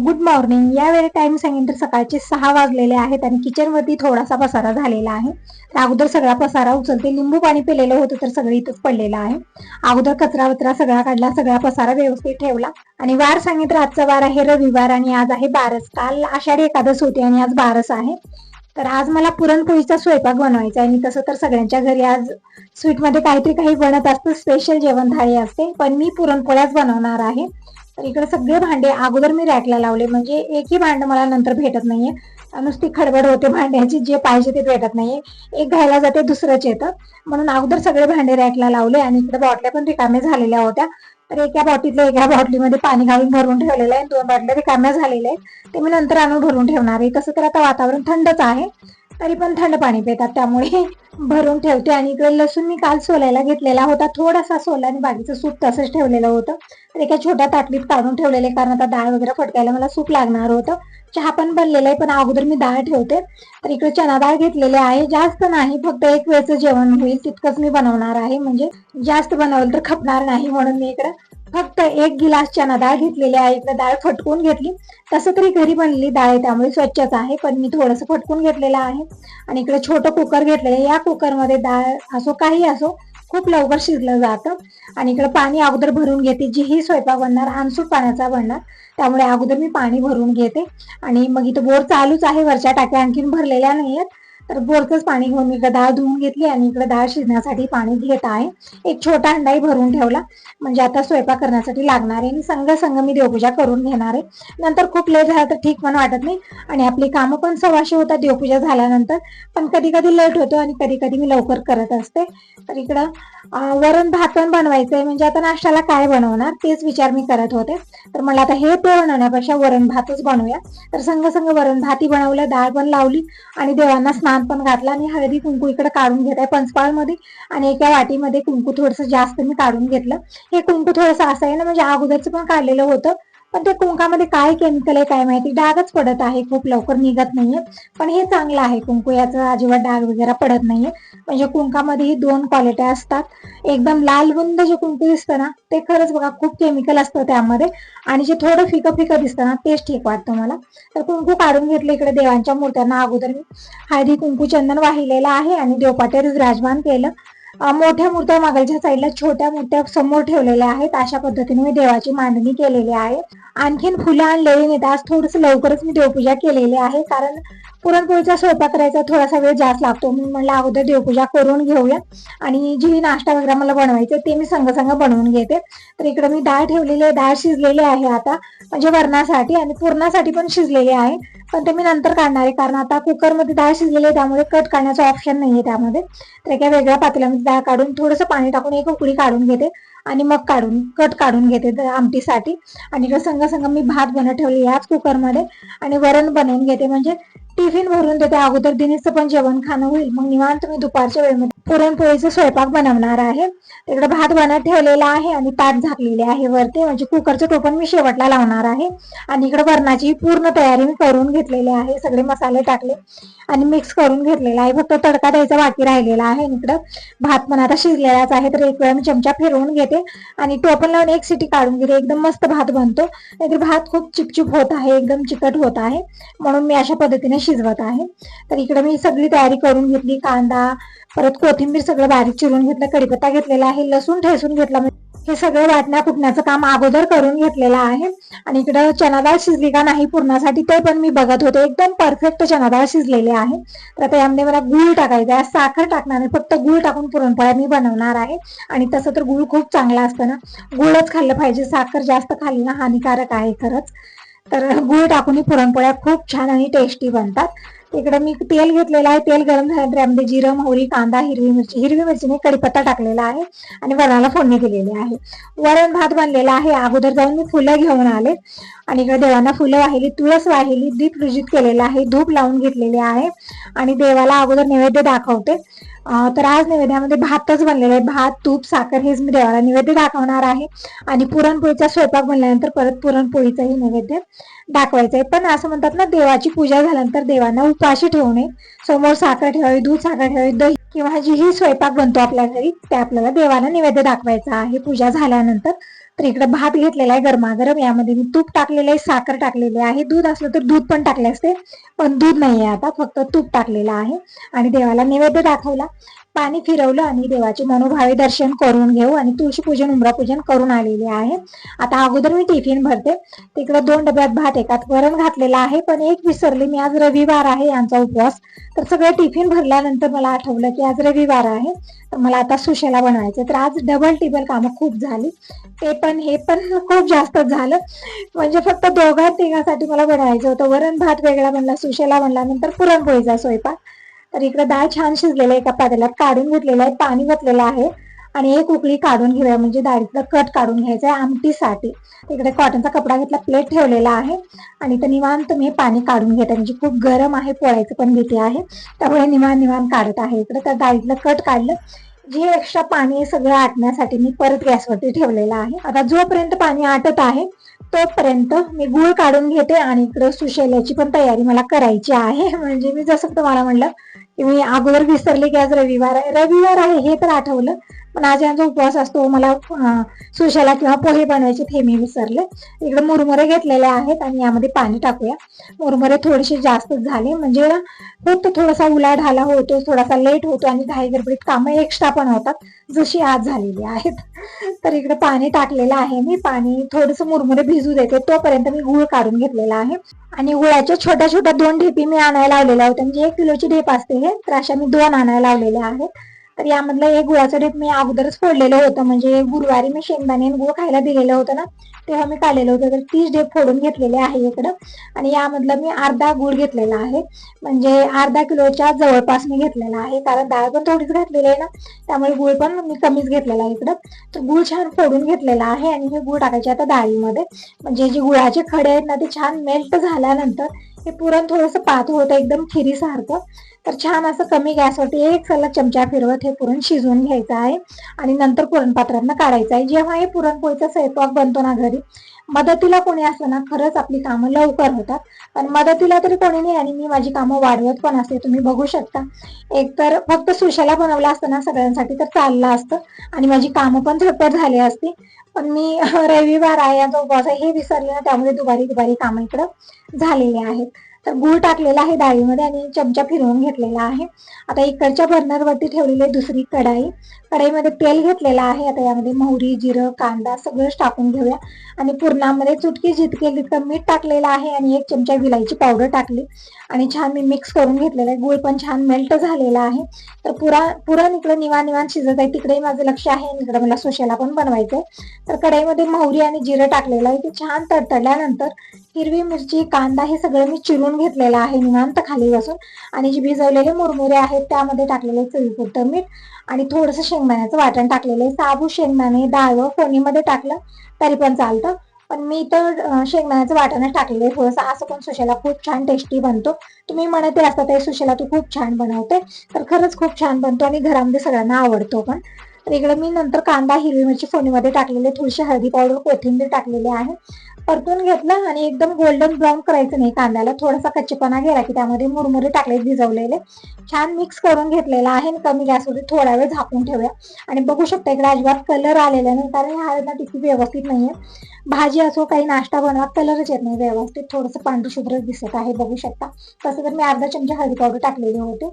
Good morning. यावेळी time सांगितलं तर सकाळचे 6 वाजलेले आहेत आणि किचनवरती थोडासा पसारा झालेला आहे. तर अगोदर सगळा पसारा उचलते. लिंबू पाणी पिलेलं होतं तर सगळं इथंच पडलेलं आहे. अगोदर कचरा वचरा सगळा काढला, सगळा पसारा व्यवस्थित ठेवला. आणि वार सांगितलं आजचा वार आहे रविवार आणि आज आहे बारस. काल आषाढी एकादश होती आणि आज बारस आहे. तर आज मला पुरणपोळीचा स्वयंपाक बनवायचा आहे आणि तसं तर सगळ्यांच्या घरी आज स्वीटमध्ये काही बनत असतं, स्पेशल जेवण थाळी असते, पण मी पुरणपोळ्याच बनवणार आहे. तर इकडे सगळे भांडे अगोदर मी रॅकला लावले, म्हणजे एकही भांडं मला नंतर भेटत नाहीये. नुसती खडबड होते भांड्याची, जे पाहिजे ते भेटत नाहीये. एक घ्यायला जाते दुसरंच येतं, म्हणून अगोदर सगळे भांडे रॅकला लावले. आणि इकडे बॉटल्या पण रिकाम्या झालेल्या होत्या, तर एका बॉटलीमध्ये पाणी घालून भरून ठेवलेलं आहे. 2 बाटल्या रिकाम्या झालेल्या आहेत, ते मी नंतर आणून भरून ठेवणार आहे. तसं तर आता वातावरण थंडच आहे, तरी पण थंड पाणी पितात त्यामुळे भरून ठेवते. आणि इकडे लसूण मी काल सोलायला घेतलेला होता, थोडासा सोला आणि बाकीचं सूप तसंच ठेवलेलं होतं. तर एका छोट्या ताटलीत काढून ठेवलेले, कारण आता डाळ वगैरे फटकायला मला सूप लागणार होतं. चहा पण बनलेला आहे, पण अगोदर मी डाळ ठेवते. तर इकडे चना डाळ घेतलेले आहे, जास्त नाही, फक्त एक वेळचं जेवण होईल तितकंच मी बनवणार आहे. म्हणजे जास्त बनवलं तर खपणार नाही, म्हणून मी इकडे फक्त 1 गिलास चना डाळ घेतलेली आहे. इकडे डाळ फटकून घेतली, तसं तरी घरी बनलेली डाळ आहे त्यामुळे स्वच्छच आहे, पण मी थोडंसं फटकून घेतलेलं आहे. आणि इकडे छोटं कुकर घेतलेलं आहे, या कुकरमध्ये डाळ असो काही असो खूप लवकर शिजलं जातं. आणि इकडे पाणी अगोदर भरून घेते, जीही स्वयंपाक बनणार आणसूट पाण्याचा बनणार, त्यामुळे अगोदर मी पाणी भरून घेते. आणि मग इथं बोर चालूच आहे, वरच्या टाक्या आणखीन भरलेल्या नाहीयेत, तर बोरचंच पाणी घेऊन मी इकडे डाळ धुवून घेतली आणि इकडे डाळ शिजण्यासाठी पाणी घेत आहे. एक छोटा हंडाही भरून ठेवला, म्हणजे आता स्वयंपाक करण्यासाठी लागणार आहे. आणि संग मी देवपूजा करून घेणार आहे. नंतर खूप लेट झाला तर ठीक पण वाटत नाही, आणि आपली कामं पण सवाशी होतात देवपूजा झाल्यानंतर. पण कधी कधी लेट होतो आणि कधी कधी मी लवकर करत असते. तर इकडं वरण भात पण बनवायचंय, म्हणजे आता नाश्त्याला काय बनवणार तेच विचार मी करत होते. तर मला आता हे ते बनवण्यापेक्षा वरण भातच बनवूया. तर संग वरण भाती बनवलं, डाळ पण लावली आणि देवांना स्नान पण घातलं. आणि हळदी कुंकू इकडे काढून घेत आहे पंचपाळमध्ये, आणि एका वाटीमध्ये कुंकू थोडंसं जास्त मी काढून घेतलं. हे कुंकू थोडंसं असं आहे ना, म्हणजे अगोदरचं पण काढलेलं होतं, पण ते कुंकामध्ये काय केमिकल आहे काय माहिती, डागच पडत आहे, खूप लवकर निघत नाहीये. पण हे चांगलं आहे कुंकू, याचं अजिबात डाग वगैरे पडत नाहीये. म्हणजे कुंकामध्ये ही 2 क्वालिटी असतात. एकदम लाल बुंद जे कुंकू दिसतं ना, ते खरंच बघा खूप केमिकल असतं त्यामध्ये, आणि जे थोडं फिकं फिकं दिसतं ना तेच ठीक वाटतं मला. तर कुंकू काढून घेतलं. इकडे देवांच्या मूर्त्यांना अगोदर मी हळदी कुंकू चंदन वाहिलेलं आहे आणि देवपाट्यात विराजमान केलं. मोठ्या मूर्त्या मागलच्या साईडला छोट्या मूर्त्या समोर ठेवलेल्या आहेत. अशा पद्धतीने मी देवाची मांडणी केलेली आहे. आणखीन फुलं आणलेली नाहीत, आज थोडंसं लवकरच मी देवपूजा केलेली आहे, कारण पुरणपोळीचा स्वयंपाक करायचा थोडासा वेळ जास्त लागतो. मी म्हणलं अगोदर देवपूजा करून घेऊया, आणि जी नाश्ता वगैरे मला बनवायचं ते मी संग बनवून घेते. तर इकडे मी डाळ ठेवलेली आहे, डाळ शिजलेली आहे आता, म्हणजे वरणासाठी आणि पुरणासाठी पण शिजलेली आहे, पण ते मी नंतर काढणार आहे, कारण आता कुकरमध्ये डाळ शिजलेली आहे त्यामुळे कट काढण्याचा ऑप्शन नाहीये त्यामध्ये. तर एका वेगळ्या पातेल्यामध्ये डाळ काढून थोडंसं पाणी टाकून एक उकळी काढून घेते आणि मग कट काढून घेते आमटीसाठी. आणि इकडे संग मी भात बनवून ठेवले याच कुकरमध्ये, आणि वरण बनवून घेते, म्हणजे टिफिन भरून देते अगोदर, दिनेशचं पण जेवण खाणं होईल. मग निवांत मी दुपारच्या वेळेमध्ये पुरणपोळीचा स्वयंपाक बनवणार आहे. इकडे भात बनवत ठेवलेला आहे आणि ताट झाकलेले आहे वरती, म्हणजे कुकरचं टोपण मी शेवटला लावणार आहे. आणि इकडे वरणाची पूर्ण तयारी मी करून घेतलेली आहे, सगळे मसाले टाकले आणि मिक्स करून घेतलेला आहे, फक्त तडका द्यायचा बाकी राहिलेला आहे. इकडं भात पण आता शिजलेलाच आहे, तर एक वेळा मी चमचा फिरवून घेते आणि टोपण लावून एक सिटी काढून घेते, एकदम मस्त भात बनतो. नाहीतर भात खूप चिपचिप होत आहे, एकदम चिकट होत आहे, म्हणून मी अशा पद्धतीने शिजवत आहे. तर इकडे मी सगळी तयारी करून घेतली, कांदा परत कोथिंबीर सगळं बारीक चिरून घेतलं, कढीपत्ता घेतलेला आहे, लसूण ठेचून घेतला, हे सगळं वाटण्या कुटण्याचं काम अगोदर करून घेतलेलं आहे. आणि इकडं चना डाळ शिजली का नाही पूर्णासाठी ते पण मी बघत होते, एकदम परफेक्ट चना डाळ शिजलेली आहे. तर आता यामध्ये मला गूळ टाकायचा आहे, साखर टाकणार आहे, फक्त गूळ टाकून पुरणपोळ्या मी बनवणार आहे. आणि तसं तर गूळ खूप चांगला असतं ना, गूळच खाल्लं पाहिजे, साखर जास्त खाल्ली ना हानिकारक आहे खरंच. तर गूळ टाकून पुरणपोळ्या खूप छान आणि टेस्टी बनतात. इकडे मी तेल घेतलेलं आहे, तेल गरम झालं त्यामध्ये जिरं मोहरी कांदा हिरवी मिरचीने कढीपत्ता टाकलेला आहे आणि वरणाला फोडणी दिलेली आहे. वरण भात बनलेला आहे, अगोदर जाऊन मी फुलं घेऊन आले आणि इकडे देवांना फुलं वाहिली, तुळस वाहिली, दीप पूजित केलेला आहे, धूप लावून घेतलेले आहे आणि देवाला अगोदर नैवेद्य दाखवते. तर आज नैवेद्यामध्ये भातच बनलेला आहे, भात तूप साखर हेच मी देवाला नैवेद्य दाखवणार आहे. आणि पुरणपोळीचा स्वयंपाक बनल्यानंतर परत पुरणपोळीचाही नैवेद्य दाखवायचा आहे. पण असं म्हणतात ना, देवाची पूजा झाल्यानंतर देवांना उपाशी ठेवू नये, समोर साखर ठेवावी, दूध साखर ठेवावी, दही किंवा जीही स्वयंपाक बनतो आपल्या घरी ते आपल्याला देवाला नैवेद्य दाखवायचा आहे पूजा झाल्यानंतर. तर इकडे भात घेतलेला आहे गरमागरम, यामध्ये मी तूप टाकलेलं आहे, साखर टाकलेली आहे, दूध असलं तर दूध पण टाकले असते, पण दूध नाहीये आता, फक्त तूप टाकलेलं आहे. आणि देवाला नैवेद्य दाखवला, पाणी फिरवलं आणि देवाचे मनोभावे दर्शन करून घेऊ आणि तुळशी पूजन उंबरा पूजन करून आलेले आहे. आता अगोदर मी टिफिन भरते. तिकडे 2 डब्यात भात, एकात वरण घातलेला आहे, पण एक विसरले मी, आज रविवार आहे, यांचा उपवास. तर सगळं टिफिन भरल्यानंतर मला आठवलं की आज रविवार आहे, तर मला आता सुशेला बनवायचं. तर आज डबल टिबल कामं खूप झाली, ते पण हे पण खूप जास्त झालं. म्हणजे फक्त दोघा तिघांसाठी मला बनवायचं होतं. वरण भात वेगळा बनला, सुशेला बनला, नंतर पुरणपोळीचा स्वयंपाक. तर इकडे डाळ छान शिजलेलं आहे, एका पातेल्यात काढून घेतलेलं आहे, पाणी घातलेलं आहे आणि एक उकळी काढून घेऊया, म्हणजे डाळीतलं कट काढून घ्यायचं आहे आमटीसाठी. इकडे कॉटनचा कपडा घेतला, प्लेट ठेवलेला आहे आणि तर निवांत मी पाणी काढून घेते, म्हणजे खूप गरम आहे, पोळायचं पण भीती आहे, त्यामुळे निवांत काढत आहे. इकडे तर डाळीतलं कट काढलं. जे एक्स्ट्रा पाणी सगळं आटण्यासाठी मी परत गॅसवरती ठेवलेलं आहे. आता जोपर्यंत पाणी आटत आहे तोपर्यंत मी गुळ काढून घेते आणि इकडे सुशेल्याची पण तयारी मला करायची आहे. म्हणजे मी जसं तुम्हाला म्हणलं की मी अगोदर विसरले की आज रविवार आहे हे तर आठवलं, पण आज यांचा उपवास असतो, मला सुशेला किंवा पोहे बनवायचे हे मी विसरले. इकडे मुरमुरे घेतलेले आहेत आणि यामध्ये पाणी टाकूया. मुरमुरे थोडेसे जास्त झाले, म्हणजे फक्त थोडासा उलाढाला होतो, थोडासा लेट होतो आणि घाई गडबडीत कामं एक्स्ट्रा पण होतात, जशी आज झालेली आहेत. तर इकडे पाणी टाकलेलं आहे मी, पाणी थोडंसं मुरमुरे भिजू देते, तोपर्यंत मी गुळ काढून घेतलेला आहे. आणि गुळाच्या छोट्या छोट्या 2 ढेपी मी आणायला लावलेल्या होत्या, म्हणजे 1 किलोची ढेप असते हे, तर अशा मी 2 आणायला लावलेल्या आहेत. तर यामधलं एक गुळाचं ढेप मी अगोदरच फोडलेलं होतं, म्हणजे गुरुवारी मी शेंगदाणे गुळ खायला दिलेलं होतं ना, तेव्हा मी काढलेलं होतं. तर 30 ढेप फोडून घेतलेले आहे इकडं. आणि यामधलं मी अर्धा गुळ घेतलेला आहे, म्हणजे अर्धा किलोच्या जवळपास मी घेतलेला आहे, कारण डाळ पण थोडीच घातलेली आहे ना, त्यामुळे गुळ पण मी कमीच घेतलेला आहे इकडं. तर गुळ छान फोडून घेतलेला आहे आणि हे गुळ टाकायचे आता डाळीमध्ये, म्हणजे जे गुळाचे खडे आहेत ना ते छान मेल्ट झाल्यानंतर हे पुरण थोडंसं पातळ होतं, एकदम खिरीसारखं. तर छान असं कमी गॅसवरती एक सलग चमचा फिरवत हे पुरण शिजवून घ्यायचं आहे आणि नंतर पुरणपात्रांना काढायचं आहे. जेव्हा हे पुरणपोळीचा स्वयंपाक बनतो ना घरी, मदतीला कोणी असलं ना खरंच आपली कामं लवकर होतात, पण मदतीला तरी कोणी नाही आणि मी माझी कामं वाढवत पण असते, तुम्ही बघू शकता. एक तर फक्त सुशेला बनवला असतं ना सगळ्यांसाठी तर चाललं असतं आणि माझी कामं पण झटपट झाली असती, पण मी रविवार आहे, यांचा उपवास आहे हे विसरले ना, त्यामुळे दुबारी कामं इकडं झालेली आहेत. तर गूळ टाकलेला आहे डाळीमध्ये आणि चमचा फिरवून घेतलेला आहे. आता इकडच्या बर्नरवरती ठेवलेली आहे दुसरी कढाई, कढाईमध्ये तेल घेतलेलं आहे. आता यामध्ये मोहरी, जिरं, कांदा सगळंच टाकून घेऊया आणि पुरणामध्ये चुटकी जितके तितकं मीठ टाकलेलं आहे आणि 1 चमचा विलायची पावडर टाकली आणि छान मी मिक्स करून घेतलेलं आहे. गूळ पण छान मेल्ट झालेला आहे. तर पुरण इकडे निवांत शिजत आहे, तिकडेही माझं लक्ष आहे आणि इकडे मला सुशेला पण बनवायचंय. तर कढाईमध्ये मोहरी आणि जिरं टाकलेलं आहे, ते छान तडतडल्यानंतर हिरवी मिरची, कांदा हे सगळं मी चिरून घेतलेलं आहे निवांत खाली बसून आणि जे भिजवलेले मुरमुरे आहेत त्यामध्ये टाकलेले चवीपुरतं मीठ आणि थोडंसं शेंगदाण्याचं वाटण टाकलेलं आहे. साबू शेंगदाणे डाळ फोडणीमध्ये टाकलं तरी पण चालतं, पण मी तर शेंगदाण्याचं वाटणच टाकलेलं आहे थोडंसं, असं पण सुशेला खूप छान टेस्टी बनतो. तुम्ही म्हणते असता ते सुशेला तू खूप छान बनवते, तर खरंच खूप छान बनतो आणि घरामध्ये सगळ्यांना आवडतो पण. तर इकडे मी नंतर कांदा, हिरवी मिरची फोडणीमध्ये टाकलेले, थोडीशी हळदी पावडर, कोथिंबीर टाकलेली आहे, परतून घेतलं आणि एकदम गोल्डन ब्राऊन करायचं नाही कांद्याला, थोडासा कच्चेपणा गेला की त्यामध्ये मुरमुरे टाकले भिजवलेले, छान मिक्स करून घेतलेला आहे आणि कमी गॅसवरती थोडा वेळ झाकून ठेवूया. आणि बघू शकता इकडे अजिबात कलर आलेला नाही, कारण ह्या हळद टिकी व्यवस्थित नाहीये, भाजी असो काही नाश्ता बनवा कलरच येत नाही व्यवस्थित, थोडंसं पांढर शुभ्र दिसत आहे बघू शकता. तसं तर मी अर्धा चमचा हळदी पावडर टाकलेली होते,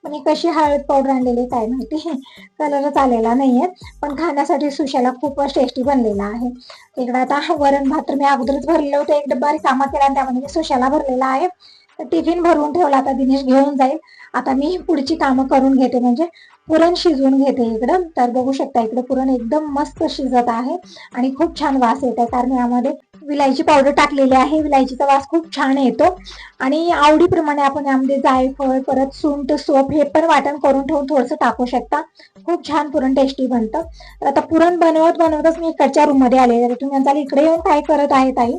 पण ही कशी हळद पावडर आणलेली काय माहिती, कलरच आलेला नाहीये, पण खाण्यासाठी सुशेला खूपच टेस्टी बनलेला आहे. इकडे आता वरण भात तर मी अगोदरच भरलेलं होतं, एक डब्बा रिकामा केला आणि त्यामध्ये मी सुशेला भरलेला आहे. तर टिफिन भरून ठेवला, आता दिनेश घेऊन जाईल. आता मी पुढची कामं करून घेते, म्हणजे पुरण शिजवून घेते इकडं. तर बघू शकता इकडे पुरण एकदम मस्त शिजत आहे आणि खूप छान वास येत आहे, कारण यामध्ये विलायची पावडर टाकलेली आहे, विलायचीचा वास खूप छान येतो. आणि आवडीप्रमाणे आपण यामध्ये जायफळ, परत सुंठ, सोप हे पण वाटण करून ठेवून थोडंसं टाकू शकता, खूप छान पुरण टेस्टी बनतं. तर आता पुरण बनवतच मी इकडच्या रूम मध्ये आले, तर तुम्ही म्हणताल इकडे येऊन काय करत आहे ताई,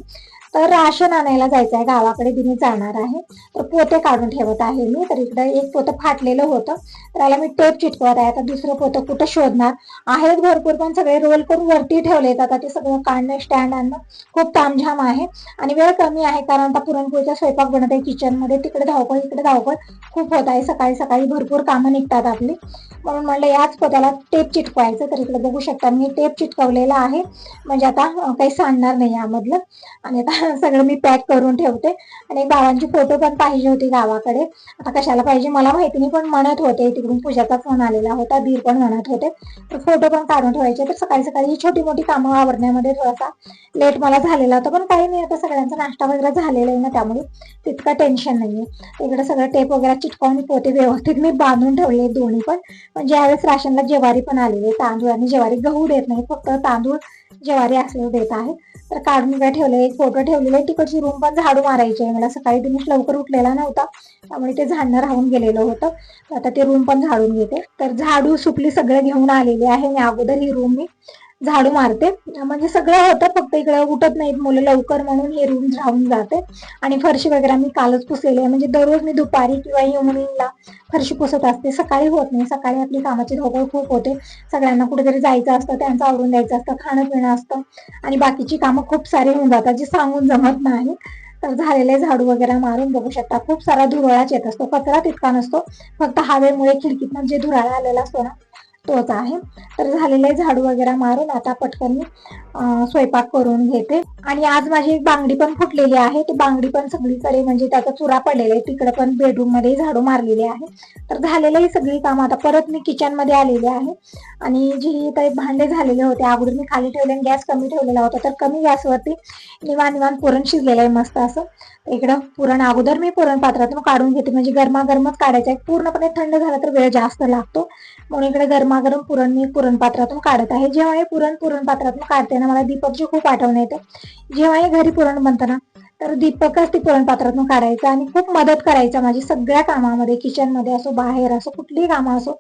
तर राशन आणायला जायचं आहे, गावाकडे दिनी जाणार आहे. तर पोते काढून ठेवत आहे मी. तर इकडे एक पोतं फाटलेलं होतं, तर त्याला मी टेप चिटकवत आहे. आता दुसरं पोतं कुठं शोधणार, आहेत भरपूर पण सगळे रोल करून वरती ठेवलेत. आता ते सगळं काढणं, स्टँड आणणं खूप तामझाम आहे आणि वेळ कमी आहे, कारण आता पुरणपोळीचा स्वयंपाक बनत आहे किचनमध्ये. तिकडे धावपळ इकडे धावपळ खूप होत आहे. सकाळी सकाळी भरपूर कामं निघतात आपली, म्हणून म्हणलं याच पोत्याला टेप चिटकवायचं. तर इकडे बघू शकता मी टेप चिटकवलेला आहे, म्हणजे आता काही सांडणार नाही यामधलं. आणि आता सगळं मी पॅक करून ठेवते. आणि बाबांची फोटो पण पाहिजे होती गावाकडे, आता कशाला पाहिजे मला माहिती नाही, पण म्हणत होते, तिकडून पूजाचा फोन आलेला होता, दीर पण म्हणत होते, तर फोटो पण काढून ठेवायचे. तर सकाळी सकाळी छोटी मोठी कामं आवरण्यामध्ये थोडासा लेट मला झालेला होता, पण काही नाही, आता सगळ्यांचा नाश्ता वगैरे झालेला आहे ना, त्यामुळे तितकं टेन्शन नाहीये. इकडे सगळं टेप वगैरे चिटकावून पोते व्यवस्थित मी बांधून ठेवले दोन्ही पण. म्हणजे यावेळेस राशनला ज्वारी पण आलेली, तांदूळ आणि ज्वारी, गहू देत नाही, फक्त तांदूळ ज्वारी असं देत आहे. तर काढून काय ठेवलंय, एक फोटो ठेवलेला. तिकडची रूम पण झाडू मारायची आहे मला, सकाळी दिनेश लवकर उठलेला नव्हता, त्यामुळे ते झाडणं राहून गेलेलं होतं. तर आता ते रूम पण झाडून घेते. तर झाडू सुपली सगळं घेऊन आलेले आहे मी. अगोदर ही रूम मी झाडू मारते, म्हणजे सगळं होतं, फक्त इकडे उठत नाहीत मुलं लवकर, म्हणून हे रूम राहून जाते. आणि फरशी वगैरे मी कालच पुसलेली आहे, म्हणजे दररोज मी दुपारी किंवा इव्हनिंगला फरशी पुसत असते, सकाळी होत नाही. सकाळी आपली कामाची धावपळ खूप होते, सगळ्यांना कुठेतरी जायचं असतं, त्यांचं आवरून द्यायचं असतं, खाणं पिणं असतं आणि बाकीची कामं खूप सारी होऊन जातात, जी सांगून जमत नाही. तर झालेले झाडू वगैरे मारून बघू शकता खूप सारा धुरळाच येत असतो, कचरा तितका नसतो, फक्त हवेमुळे खिडकीतनं जे धुराळा आलेला असतो ना, तोच आहे. तर झालेले झाडू वगैरे मारून आता पटकन मी स्वयंपाक करून घेते. आणि आज माझी एक बांगडी पण फुटलेली आहे, ती बांगडी पण सगळीकडे म्हणजे त्याचा चुरा पडलेला आहे, तिकडे पण बेडरूम मध्ये झाडू मारलेले आहे. तर झालेलं ही सगळी कामं आता परत मी किचन मध्ये आलेले आहे. आणि जी काही भांडे झालेले होते अगोदर मी खाली ठेवले, गॅस कमी ठेवलेला होता, तर कमी गॅसवरती निवांत निवांत पुरण शिजलेलं आहे मस्त असं. इकडं पुरण अगोदर मी पुरण पात्रातून काढून घेते, म्हणजे गरमागरमच काढायचं आहे, पूर्णपणे थंड झाला तर वेळ जास्त लागतो, म्हणून इकडे गरमागरम पुरण मी पुरण पात्रातून काढत आहे. जेव्हा हे पुरण पात्रातून काढते ना, मला दीपकची खूप आठवण येते. जेव्हा हे घरी पुरण बनतं ना, तर दीपकच ती पुरण पात्रातून काढायचं आणि खूप मदत करायचा माझी सगळ्या कामामध्ये, किचनमध्ये असो बाहेर असो कुठलीही कामं असो,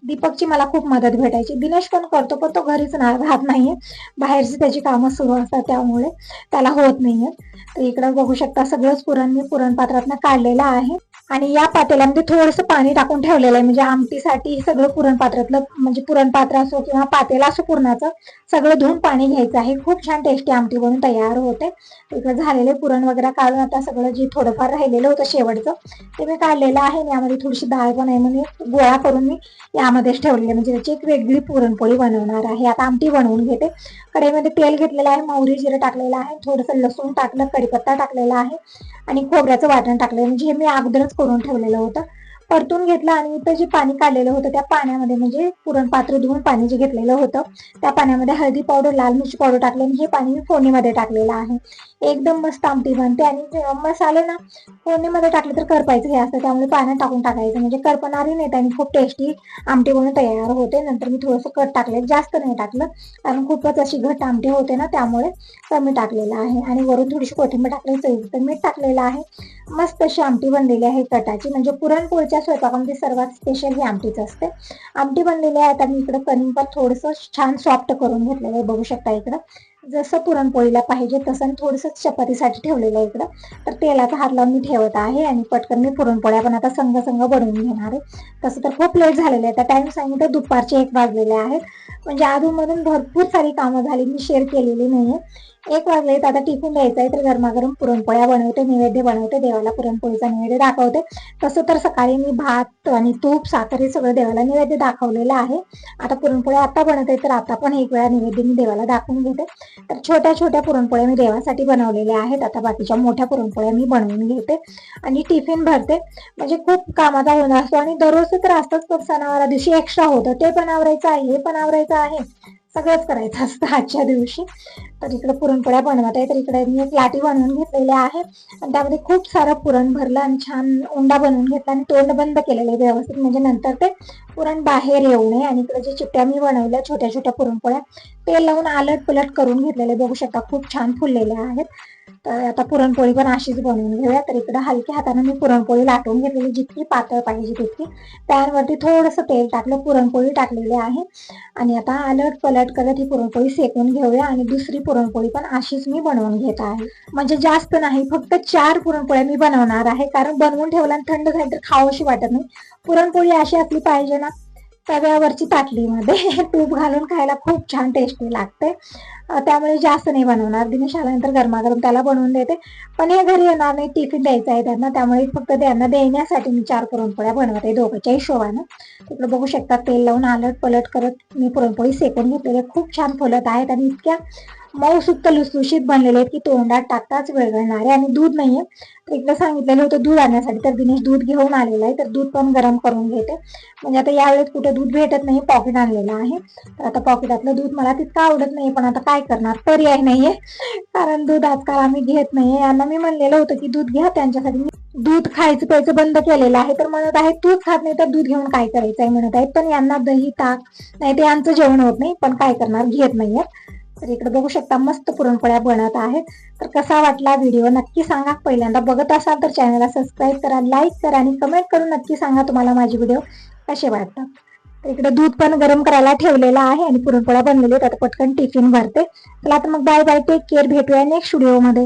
दीपकची मला खूप मदत भेटायची. दिनेश पण करतो, पण तो घरीच राहत नाहीये, बाहेरची त्याची कामं सुरू असतात, त्यामुळे त्याला होत नाहीये. तर इकडे बघू शकता सगळंच पुरण मी पुरण पात्रातून काढलेलं आहे. आणि या पातेल्यामध्ये थोडंसं पाणी टाकून ठेवलेलं आहे, म्हणजे आमटीसाठी सगळं पुरण पात्रातलं, म्हणजे पुरण पात्र असो किंवा पातेला असो पुरणाचं, सगळं धुवून पाणी घ्यायचं आहे. खूप छान टेस्टी आमटी बनून तयार होते. इकडे झालेले पुरण वगैरे काढून आता सगळं जे थोडंफार राहिलेलं होतं शेवटचं ते मी काढलेलं आहे. यामध्ये थोडीशी डाळ पण आहे, म्हणजे गोळा करून मी यामध्येच ठेवलेली, म्हणजे त्याची एक वेगळी पुरणपोळी बनवणार आहे. आता आमटी बनवून घेते. कढईमध्ये तेल घेतलेलं आहे, मोहरी जिरं टाकलेलं आहे, थोडंसं लसूण टाकलं, कढीपत्ता टाकलेला आहे आणि खोबऱ्याचं वाटण टाकलं, म्हणजे हे मी अगोदरच करून ठेवलेलं होतं. परतून घेतलं आणि इथं जे पाणी काढलेलं होतं त्या पाण्यामध्ये, म्हणजे पुरण पात्र धुवून पाणी जे घेतलेलं होतं त्या पाण्यामध्ये हळदी पावडर, लाल मिरची पावडर टाकले आणि हे पाणी मी फोडणीमध्ये टाकलेलं आहे. एकदम मस्त आमटी बनते. आणि मसाले ना फोडणीमध्ये टाकले तर करपायचं हे असतं, त्यामुळे पाण्यात टाकून टाकायचं, म्हणजे करपणारी नाही आणि खूप टेस्टी आमटी बनून तयार होते. नंतर मी थोडंसं कट टाकले, जास्त नाही टाकलं, कारण खूपच अशी घट आमटी होते ना, त्यामुळे कमी टाकलेलं आहे. आणि वरून थोडीशी कोथिंबीर टाकली, चवीपुरतं मीठ टाकलेलं आहे. मस्त अशी आमटी बनलेली आहे कटाची, म्हणजे पुरणपोळीच्या स्वयंपाकामध्ये सर्वात स्पेशल ही आमटीच असते. आमटी बनलेली आहे. आता मी इकडं कणिक पण थोडंसं छान सॉफ्ट करून घेतलेलं आहे, बघू शकता इकडं जसं पुरणपोळीला पाहिजे तसं थोडंसं चपातीसाठी ठेवलेलं आहे इकडं. तर तेलाचा हात लावून मी ठेवत आहे आणि पटकन मी पुरणपोळ्या पण आता संघ बनवून घेणार आहे. तसं तर खूप लेट झालेलं आहे, आता टाइम सांगितलं दुपारचे 1 वाजलेले आहेत, म्हणजे अधूनमधून भरपूर सारी कामं झाली, मी शेअर केलेली नाहीये. 1 वाजले, आता टिफिन द्यायचा आहे, तर गरमागरम पुरणपोळ्या बनवते, नैवेद्य बनवते, देवाला पुरणपोळीचा नैवेद्य दाखवते. तसं तर सकाळी मी भात आणि तूप साखर हे सगळं देवाला नैवेद्य दाखवलेलं आहे. आता पुरणपोळ्या आता बनवते, तर आता पण 1 वेळा नैवेद्य मी देवाला दाखवून घेते. तर छोट्या छोट्या पुरणपोळ्या मी देवासाठी बनवलेल्या आहेत. आता बाकीच्या मोठ्या पुरणपोळ्या मी बनवून घेते आणि टिफिन भरते, म्हणजे खूप कामाचा होणार असतो आणि दररोज तर असतंच, पण सणावारा दिवशी एक्स्ट्रा होतं, ते पण आवरायचं आहे, हे पण आवरायचं आहे, सगळंच करायचं असतं आजच्या दिवशी. तर इकडे पुरणपोळ्या बनवत आहे. तर इकडे मी एक लाटी बनवून घेतलेल्या आहे आणि त्यामध्ये खूप सारं पुरण भरलं आणि छान उंडा बनवून घेतला आणि तोंड बंद केलेलं आहे व्यवस्थित, म्हणजे नंतर ते पुरण बाहेर येऊ नये. आणि इकडे जे चिपट्या मी बनवल्या छोट्या छोट्या पुरणपोळ्या, तेल लावून आलट पलट करून घेतलेले, बघू शकता खूप छान फुललेले आहेत. तर आता पुरणपोळी पण अशीच बनवून घेऊया. तर इकडे हलक्या हाताने मी पुरणपोळी लाटून घेतलेली, जितकी पातळ पाहिजे तितकी. पॅनवरती थोडंसं तेल टाकलं, पुरणपोळी टाकलेली आहे आणि आता आलट पलट करत ही पुरणपोळी शेकून घेऊया. आणि दुसरी पुरणपोळी पण अशीच मी बनवून घेत आहे. म्हणजे जास्त नाही, फक्त 4 पुरणपोळ्या मी बनवणार आहे, कारण बनवून ठेवला आणि थंड झाली तर खावंशी वाटत नाही. पुरणपोळी अशी असली पाहिजे ना, तव्यावरची ताटलीमध्ये तूप घालून खायला खूप छान टेस्टी लागते. त्यामुळे जास्त नाही बनवणार. दिनेश आल्यानंतर गरमागरम त्याला बनवून देते. पण हे घरी येणार नाही, टिफिन द्यायचा आहे त्यांना, त्यामुळे फक्त त्यांना देण्यासाठी मी 4 पुरणपोळ्या बनवते दोघांच्या हिशोबानं. तिकडे बघू शकता तेल लावून आलट पलट करत मी पुरणपोळी शेकून घेतलेले, खूप छान फुलत आहेत आणि इतक्या मऊसुत लुसलुशीत बनलेले आहेत की तोंडात टाकताच वेळगळणारे. आणि दूध नाहीये, तर इकडे सांगितलेलं होतं दूध आणण्यासाठी, तर दिनेश दूध घेऊन आलेला आहे, तर दूध पण गरम करून घेते. म्हणजे आता यावेळेस कुठे दूध भेटत नाही, पॉकेट आणलेलं आहे, तर आता पॉकेटातलं दूध मला तितकं आवडत नाही, पण आता काय करणार, पर्याय नाहीये, कारण दूध आजकाल आम्ही घेत नाहीये. यांना मी म्हणलेलं होतं की दूध घ्या, त्यांच्यासाठी मी दूध खायचं प्यायचं बंद केलेलं आहे, तर म्हणत आहे तूच खात नाही तर दूध घेऊन काय करायचंय म्हणत आहेत. पण यांना दही ताक नाही ते यांचं जेवण होत नाही, पण काय करणार, घेत नाहीये. तर इकडे बघू शकता मस्त पुरणपोळ्या बनत आहेत. तर कसा वाटला व्हिडिओ नक्की सांगा. पहिल्यांदा बघत असाल तर चॅनलला सबस्क्राईब करा, लाईक करा आणि कमेंट करून नक्की सांगा तुम्हाला माझे व्हिडिओ कसे वाटतात. तर इकडे दूध पण गरम करायला ठेवलेलं आहे आणि पुरणपोळ्या बनलेले आहेत. आता पटकन टिफिन भरते. चला तर मग बाय बाय, टेक केअर, भेटूया नेक्स्ट व्हिडिओ मध्ये.